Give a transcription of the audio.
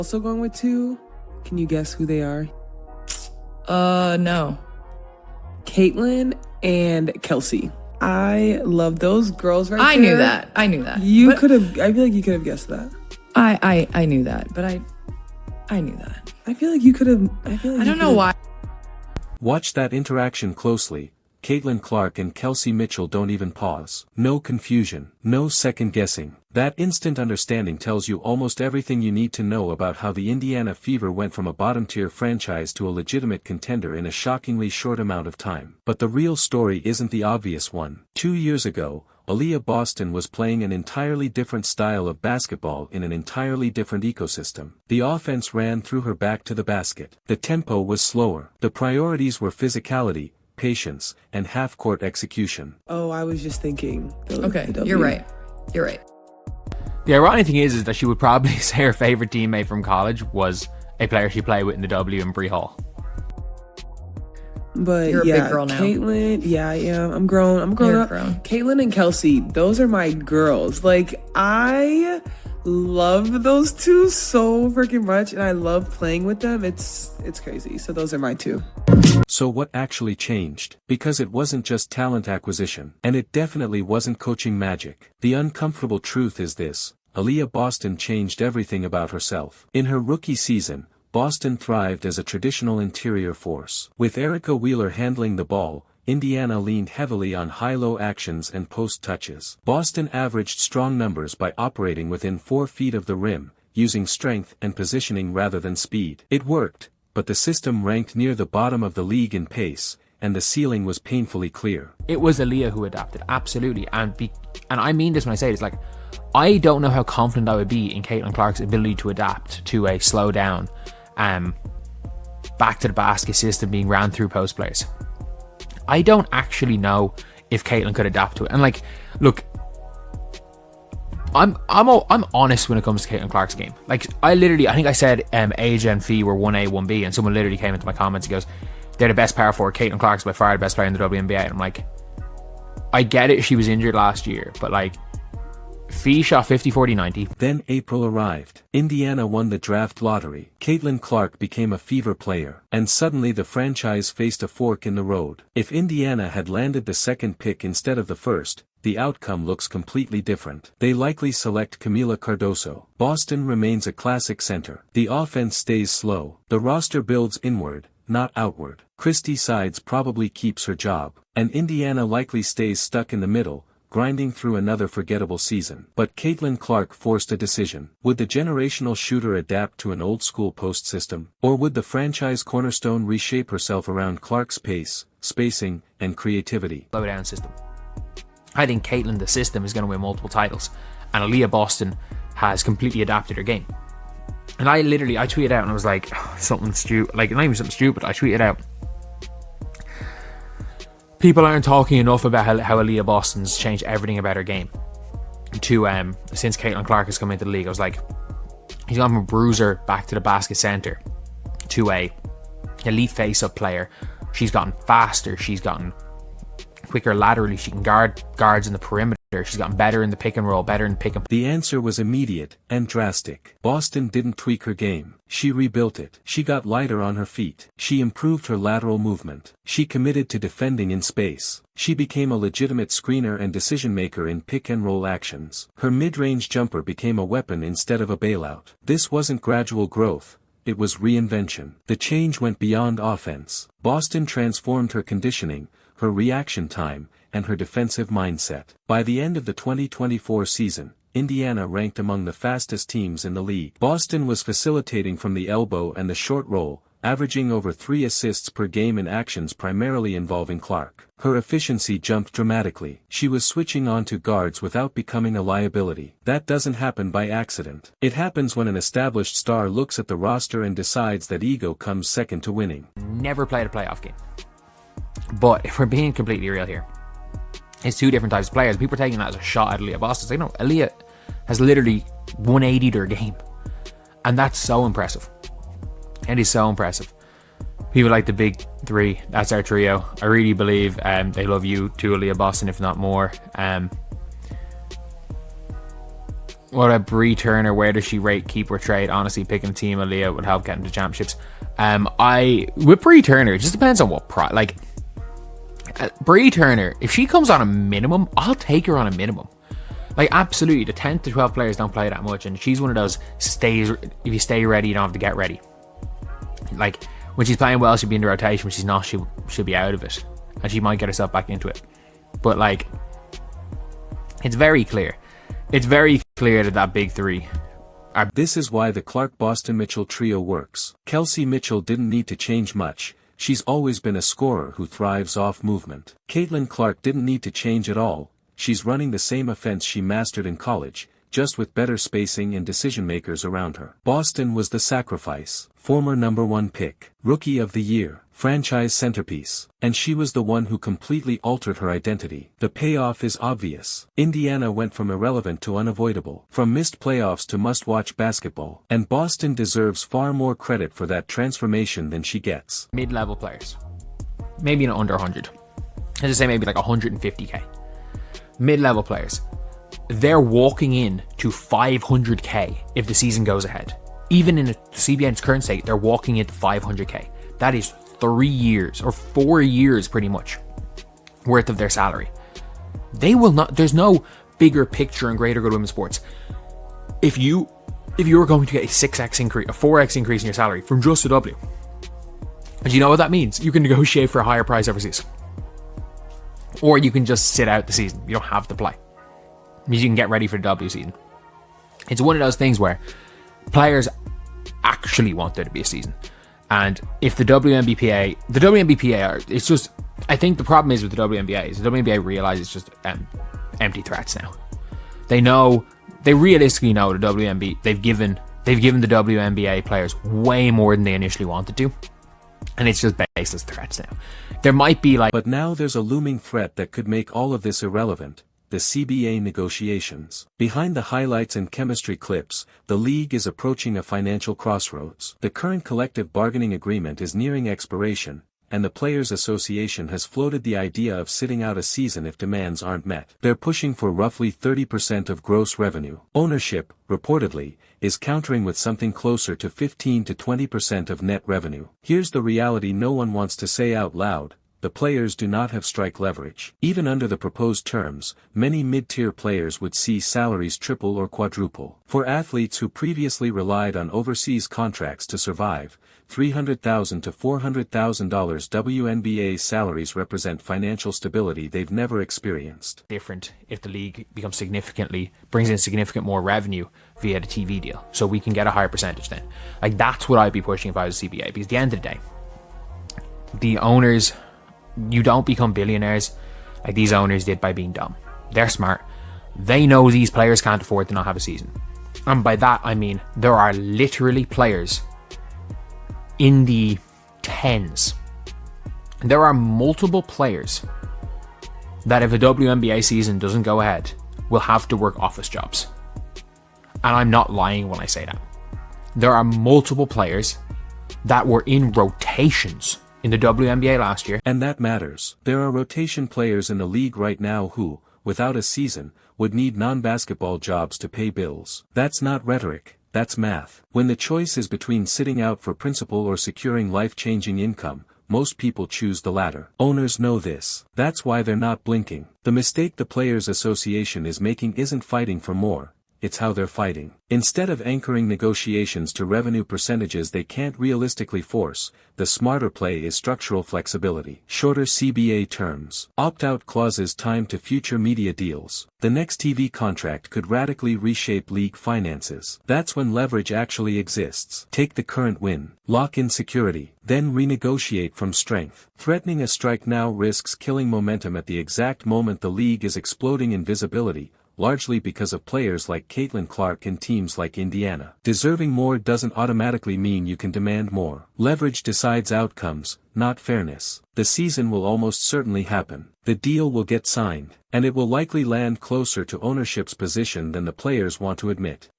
Also going with two. Can you guess who they are? No. Caitlyn and Kelsey. I love those girls right I there. knew that. You could have, I feel like you could have guessed that. I knew that, but I knew that. I feel like you could have, I don't know why. Watch that interaction closely. Caitlin Clark and Kelsey Mitchell don't even pause. No confusion, no second guessing. That instant understanding tells you almost everything you need to know about how the Indiana Fever went from a bottom-tier franchise to a legitimate contender in a shockingly short amount of time. But the real story isn't the obvious one. 2 years ago, Aaliyah Boston was playing an entirely different style of basketball in an entirely different ecosystem. The offense ran through her back to the basket. The tempo was slower. The priorities were physicality, patience, and half-court execution. Oh, I was just thinking. Okay, you're right. You're right. The ironic thing is that she would probably say her favorite teammate from college was a player she played with in the W in Bree Hall. But you're a yeah, big girl now. Caitlyn, yeah, I am. I'm grown up. Caitlyn and Kelsey, those are my girls. Like, I love those two so freaking much, and I love playing with them. It's crazy. So those are my two. So what actually changed? Because it wasn't just talent acquisition, and it definitely wasn't coaching magic. The uncomfortable truth is this: Aaliyah Boston changed everything about herself. In her rookie season, Boston thrived as a traditional interior force. With Erica Wheeler handling the ball, Indiana leaned heavily on high-low actions and post touches. Boston averaged strong numbers by operating within 4 feet of the rim, using strength and positioning rather than speed. It worked, but the system ranked near the bottom of the league in pace, and the ceiling was painfully clear. It was Aaliyah who adapted, absolutely. And I mean this when I say this, like, I don't know how confident I would be in Caitlin Clark's ability to adapt to a slow down, back to the basket system being ran through post players. I don't actually know if Caitlin could adapt to it. And like, look, I'm honest when it comes to Caitlin Clark's game. Like, I think I said Aja and Fee were 1A, 1B, and someone literally came into my comments and goes, they're the best power forward. Caitlin Clark's by far the best player in the WNBA. And I'm like, I get it, she was injured last year, but like, Fee shot 50, 40, 90. Then April arrived. Indiana won the draft lottery. Caitlin Clark became a Fever player, and suddenly the franchise faced a fork in the road. If Indiana had landed the second pick instead of the first, the outcome looks completely different. They likely select Camila Cardoso. Boston remains a classic center. The offense stays slow. The roster builds inward, not outward. Christy Sides probably keeps her job, and Indiana likely stays stuck in the middle, grinding through another forgettable season. But Caitlin Clark forced a decision. Would the generational shooter adapt to an old-school post system? Or would the franchise cornerstone reshape herself around Clark's pace, spacing, and creativity? Slow down system. I think Caitlin, the system, is going to win multiple titles, and Aaliyah Boston has completely adapted her game. And I tweeted out and I was like, something stupid, like not even something stupid, I tweeted out, people aren't talking enough about how Aaliyah Boston's changed everything about her game to since Caitlin Clark has come into the league. I was like, he's gone from a bruiser back to the basket center to a elite face-up player. She's gotten faster, she's gotten quicker laterally, she can guard guards in the perimeter, she's gotten better in the pick and roll, better in pick and... The answer was immediate and drastic. Boston didn't tweak her game. She rebuilt it. She got lighter on her feet. She improved her lateral movement. She committed to defending in space. She became a legitimate screener and decision-maker in pick-and-roll actions. Her mid-range jumper became a weapon instead of a bailout. This wasn't gradual growth. It was reinvention. The change went beyond offense. Boston transformed her conditioning, her reaction time, and her defensive mindset. By the end of the 2024 season, Indiana ranked among the fastest teams in the league. Boston was facilitating from the elbow and the short roll, averaging over 3 assists per game in actions primarily involving Clark. Her efficiency jumped dramatically. She was switching on to guards without becoming a liability. That doesn't happen by accident. It happens when an established star looks at the roster and decides that ego comes second to winning. Never played a playoff game. But if we're being completely real here, it's two different types of players. People are taking that as a shot at Aaliyah Boston. So, Aaliyah has literally 180'd her game. And that's so impressive. It is so impressive. People like the big three. That's our trio. I really believe they love you too, Aaliyah Boston, if not more. What about Bree Turner? Where does she rate keeper trade? Honestly, picking Team Aaliyah would help get into championships. With Bree Turner, it just depends on what price. Like, Bree Turner, if she comes on a minimum, I'll take her on a minimum. Like, absolutely, the 10 to 12 players don't play that much, and she's one of those if you stay ready, you don't have to get ready. Like, when she's playing well, she'll be in the rotation. When she's not, she'll be out of it, and she might get herself back into it. But, like, it's very clear. It's very clear that big three are... This is why the Clark-Boston-Mitchell trio works. Kelsey Mitchell didn't need to change much. She's always been a scorer who thrives off movement. Caitlin Clark didn't need to change at all. She's running the same offense she mastered in college, just with better spacing and decision-makers around her. Boston was the sacrifice, former #1 pick, rookie of the year, franchise centerpiece, and she was the one who completely altered her identity. The payoff is obvious. Indiana went from irrelevant to unavoidable, from missed playoffs to must-watch basketball, and Boston deserves far more credit for that transformation than she gets. Mid-level players, maybe not under 100. Let's just say maybe like 150k. Mid-level players, they're walking in to 500k if the season goes ahead. Even in the CBN's current state, they're walking into 500k. That is 3 years or 4 years pretty much worth of their salary. They will not, there's no bigger picture in greater good women's sports. If you were going to get a 6x increase, a 4x increase in your salary from just a W, and you know what that means? You can negotiate for a higher price overseas. Or you can just sit out the season. You don't have to play. It means you can get ready for the W season. It's one of those things where players actually want there to be a season. And if the WNBA it's just, I think the problem is with the WNBA is the WNBA realizes it's just empty threats now. They realistically know the WNBA, they've given the WNBA players way more than they initially wanted to. And it's just baseless threats now. There might be like... But now there's a looming threat that could make all of this irrelevant. The CBA negotiations. Behind the highlights and chemistry clips, the league is approaching a financial crossroads. The current collective bargaining agreement is nearing expiration, and the Players Association has floated the idea of sitting out a season if demands aren't met. They're pushing for roughly 30% of gross revenue. Ownership, reportedly, is countering with something closer to 15 to 20% of net revenue. Here's the reality no one wants to say out loud. The players do not have strike leverage. Even under the proposed terms, many mid-tier players would see salaries triple or quadruple. For athletes who previously relied on overseas contracts to survive, $300,000 to $400,000 WNBA salaries represent financial stability they've never experienced. Different if the league brings in significant more revenue via the TV deal, so we can get a higher percentage then. Like, that's what I'd be pushing if I was CBA, because at the end of the day, the owners... You don't become billionaires like these owners did by being dumb. They're smart. They know these players can't afford to not have a season. And by that, I mean there are literally players in the tens. There are multiple players that if a WNBA season doesn't go ahead, will have to work office jobs. And I'm not lying when I say that. There are multiple players that were in rotations in the WNBA last year. And that matters. There are rotation players in the league right now who, without a season, would need non-basketball jobs to pay bills. That's not rhetoric, that's math. When the choice is between sitting out for principal or securing life-changing income, most people choose the latter. Owners know this. That's why they're not blinking. The mistake the Players Association is making isn't fighting for more. It's how they're fighting. Instead of anchoring negotiations to revenue percentages they can't realistically force, the smarter play is structural flexibility. Shorter CBA terms, opt-out clauses timed to future media deals. The next TV contract could radically reshape league finances. That's when leverage actually exists. Take the current win, lock in security, then renegotiate from strength. Threatening a strike now risks killing momentum at the exact moment the league is exploding in visibility, largely because of players like Caitlin Clark and teams like Indiana. Deserving more doesn't automatically mean you can demand more. Leverage decides outcomes, not fairness. The season will almost certainly happen. The deal will get signed, and it will likely land closer to ownership's position than the players want to admit.